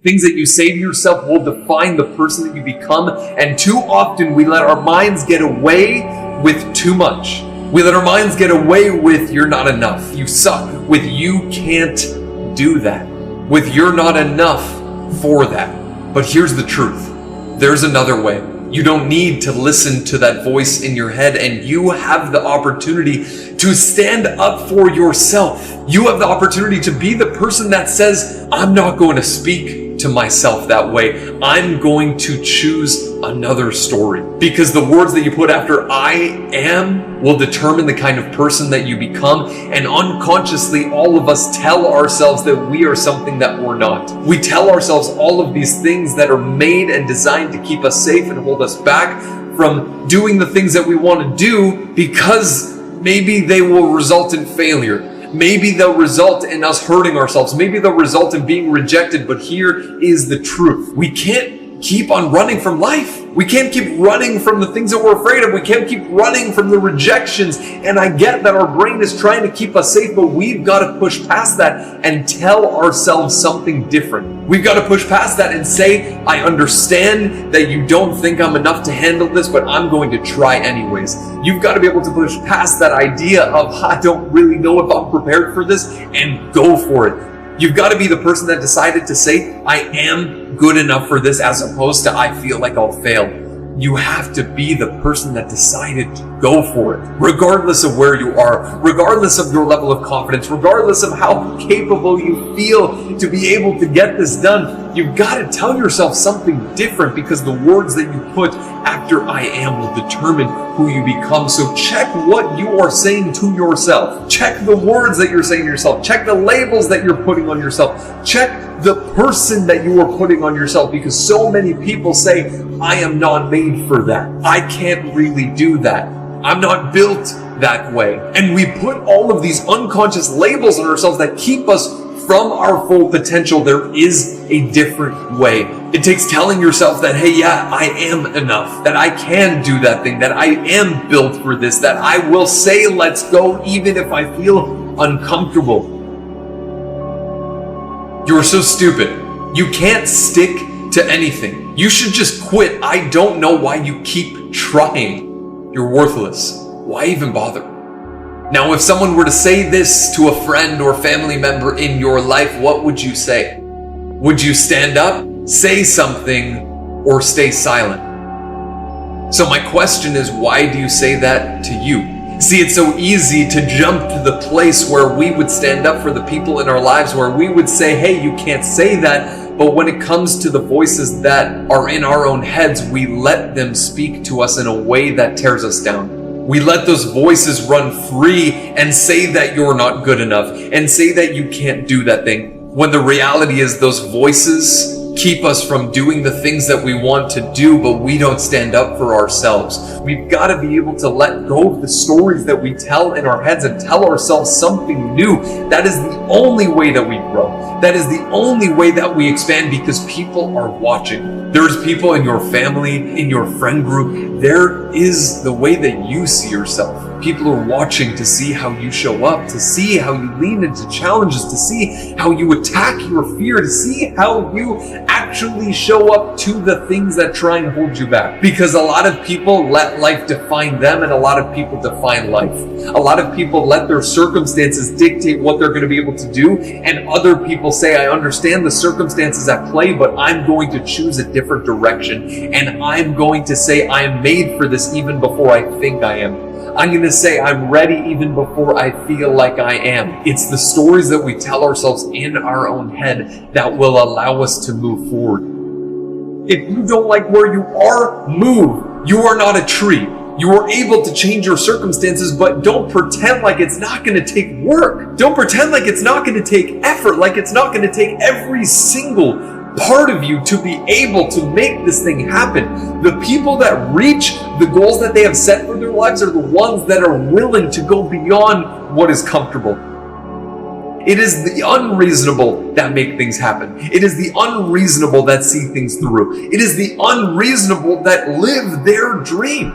Things that you say to yourself will define the person that you become. And too often we let our minds get away with too much. We let our minds get away with "you're not enough, you suck," with "you can't do that," with "you're not enough for that." But here's the truth. There's another way. You don't need to listen to that voice in your head, and you have the opportunity to stand up for yourself. You have the opportunity to be the person that says, "I'm not going to speak to myself that way. I'm going to choose another story." Because the words that you put after "I am" will determine the kind of person that you become. And unconsciously, all of us tell ourselves that we are something that we're not. We tell ourselves all of these things that are made and designed to keep us safe and hold us back from doing the things that we want to do, because maybe they will result in failure. Maybe they'll result in us hurting ourselves. Maybe they'll result in being rejected. But here is the truth. We can't keep on running from life. We can't keep running from the things that we're afraid of. We can't keep running from the rejections. And I get that our brain is trying to keep us safe, but we've got to push past that and tell ourselves something different. We've got to push past that and say, "I understand that you don't think I'm enough to handle this, but I'm going to try anyways." You've got to be able to push past that idea of "I don't really know if I'm prepared for this," and go for it. You've got to be the person that decided to say, "I am good enough for this," as opposed to "I feel like I'll fail." You have to be the person that decided to go for it. Regardless of where you are, regardless of your level of confidence, regardless of how capable you feel to be able to get this done, you've got to tell yourself something different, because the words that you put after "I am" will determine who you become. So check what you are saying to yourself. Check the words that you're saying to yourself. Check the labels that you're putting on yourself. Check the person that you are putting on yourself, because so many people say, "I am not made for that. I can't really do that. I'm not built that way." And we put all of these unconscious labels on ourselves that keep us from our full potential. There is a different way. It takes telling yourself that, "Hey, yeah, I am enough, that I can do that thing, that I am built for this, that I will say let's go even if I feel uncomfortable." You're so stupid. You can't stick to anything. You should just quit. I don't know why you keep trying. You're worthless. Why even bother? Now, if someone were to say this to a friend or family member in your life, what would you say? Would you stand up, say something, or stay silent? So my question is, why do you say that to you? See, it's so easy to jump to the place where we would stand up for the people in our lives, where we would say, "Hey, you can't say that." But when it comes to the voices that are in our own heads, we let them speak to us in a way that tears us down. We let those voices run free and say that you're not good enough, and say that you can't do that thing. When the reality is, those voices keep us from doing the things that we want to do, but we don't stand up for ourselves. We've got to be able to let go of the stories that we tell in our heads and tell ourselves something new. That is the only way that we grow. That is the only way that we expand, because people are watching. There's people in your family, in your friend group. There is the way that you see yourself. People are watching to see how you show up, to see how you lean into challenges, to see how you attack your fear, to see how you actually show up to the things that try and hold you back. Because a lot of people let life define them, and a lot of people define life. A lot of people let their circumstances dictate what they're going to be able to do, and other people say, "I understand the circumstances at play, but I'm going to choose a different direction, and I'm going to say I am made for this even before I think I am. I'm going to say I'm ready even before I feel like I am." It's the stories that we tell ourselves in our own head that will allow us to move forward. If you don't like where you are, move. You are not a tree. You are able to change your circumstances, but don't pretend like it's not going to take work. Don't pretend like it's not going to take effort, like it's not going to take every single part of you to be able to make this thing happen. The people that reach the goals that they have set for their lives are the ones that are willing to go beyond what is comfortable. It is the unreasonable that make things happen. It is the unreasonable that see things through. It is the unreasonable that live their dream.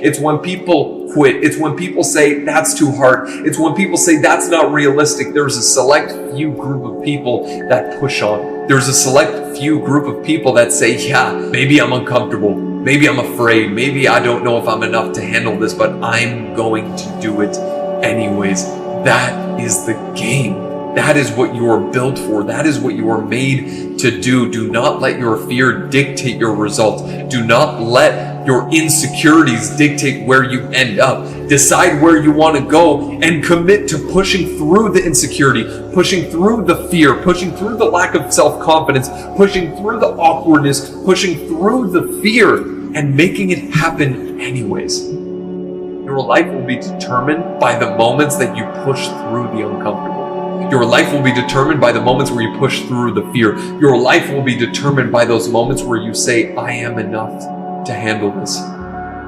It's when people quit. It's when people say that's too hard. It's when people say that's not realistic. There's a select few group of people that push on. There's a select few group of people that say, yeah, maybe I'm uncomfortable. Maybe I'm afraid. Maybe I don't know if I'm enough to handle this, but I'm going to do it anyways. That is the game. That is what you are built for. That is what you are made to do. Do not let your fear dictate your results. Do not let your insecurities dictate where you end up. Decide where you want to go and commit to pushing through the insecurity, pushing through the fear, pushing through the lack of self-confidence, pushing through the awkwardness, pushing through the fear, and making it happen anyways. Your life will be determined by the moments that you push through the uncomfortable. Your life will be determined by the moments where you push through the fear. Your life will be determined by those moments where you say, I am enough to handle this,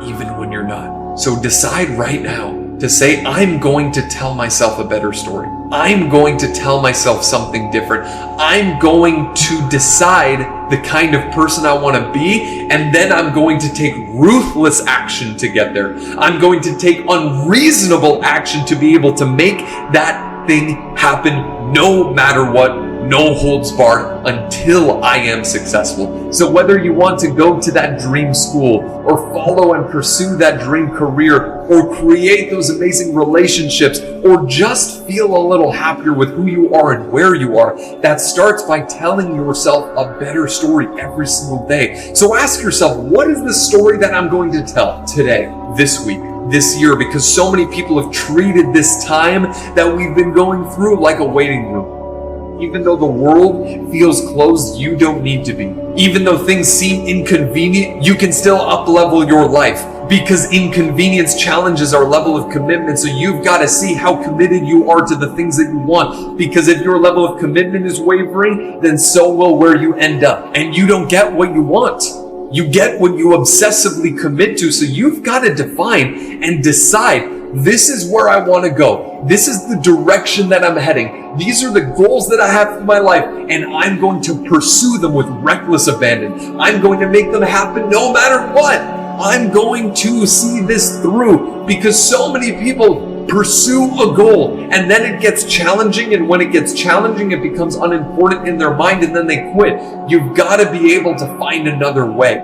even when you're not. So decide right now to say, I'm going to tell myself a better story. I'm going to tell myself something different. I'm going to decide the kind of person I want to be, and then I'm going to take ruthless action to get there. I'm going to take unreasonable action to be able to make that thing happen no matter what, no holds barred, until I am successful. So whether you want to go to that dream school or follow and pursue that dream career or create those amazing relationships or just feel a little happier with who you are and where you are, that starts by telling yourself a better story every single day. So ask yourself, what is the story that I'm going to tell today, this week, this year? Because so many people have treated this time that we've been going through like a waiting room. Even though the world feels closed, you don't need to be. Even though things seem inconvenient, you can still up-level your life, because inconvenience challenges our level of commitment. So you've got to see how committed you are to the things that you want, because if your level of commitment is wavering, then so will where you end up. And you don't get what you want. You get what you obsessively commit to. So you've got to define and decide, this is where I want to go. This is the direction that I'm heading. These are the goals that I have for my life, and I'm going to pursue them with reckless abandon. I'm going to make them happen no matter what. I'm going to see this through, because so many people pursue a goal and then it gets challenging, and when it gets challenging, it becomes unimportant in their mind and then they quit. You've got to be able to find another way.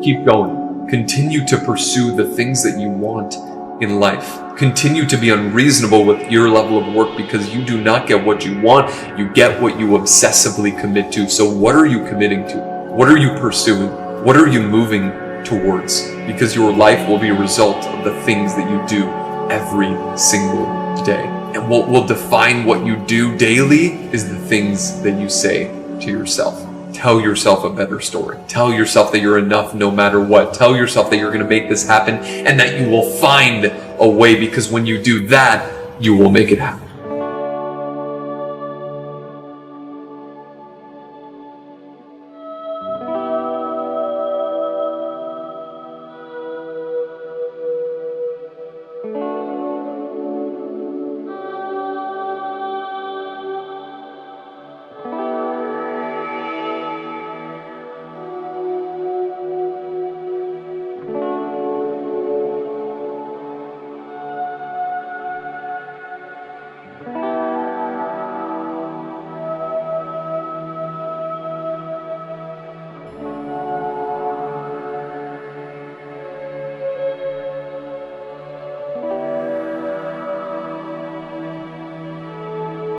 Keep going. Continue to pursue the things that you want in life. Continue to be unreasonable with your level of work, because you do not get what you want, you get what you obsessively commit to. So what are you committing to? What are you pursuing? What are you moving towards? Because your life will be a result of the things that you do every single day. And what will define what you do daily is the things that you say to yourself. Tell yourself a better story. Tell yourself that you're enough no matter what. Tell yourself that you're going to make this happen and that you will find a way, because when you do that, you will make it happen.